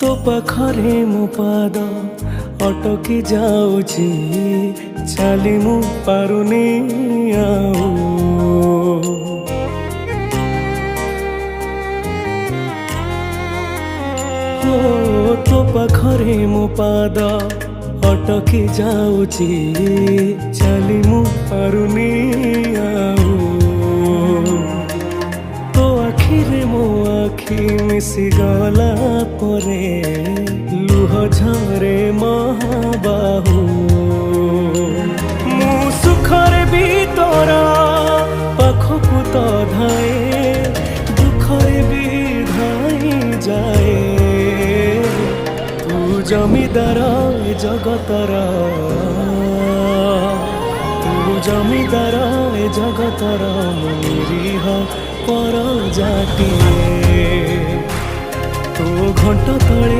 तो पाखरे मो पाद अटकी जाऊची चाली मु पारुनी आऊ तो पाखरे मो पाद अटकी जाऊची चाली मु पारुनी आऊ तो आखिरे मो आखि मिसी गला परे लुह झरे महाबाहु मु सुखरे भी तोरा पाखकु तो धाए दुखरे भी धाई जाए तू जमीदार जगतर तू जमीदार जगतर मुनिरीह पर जाती तो घंटा तले।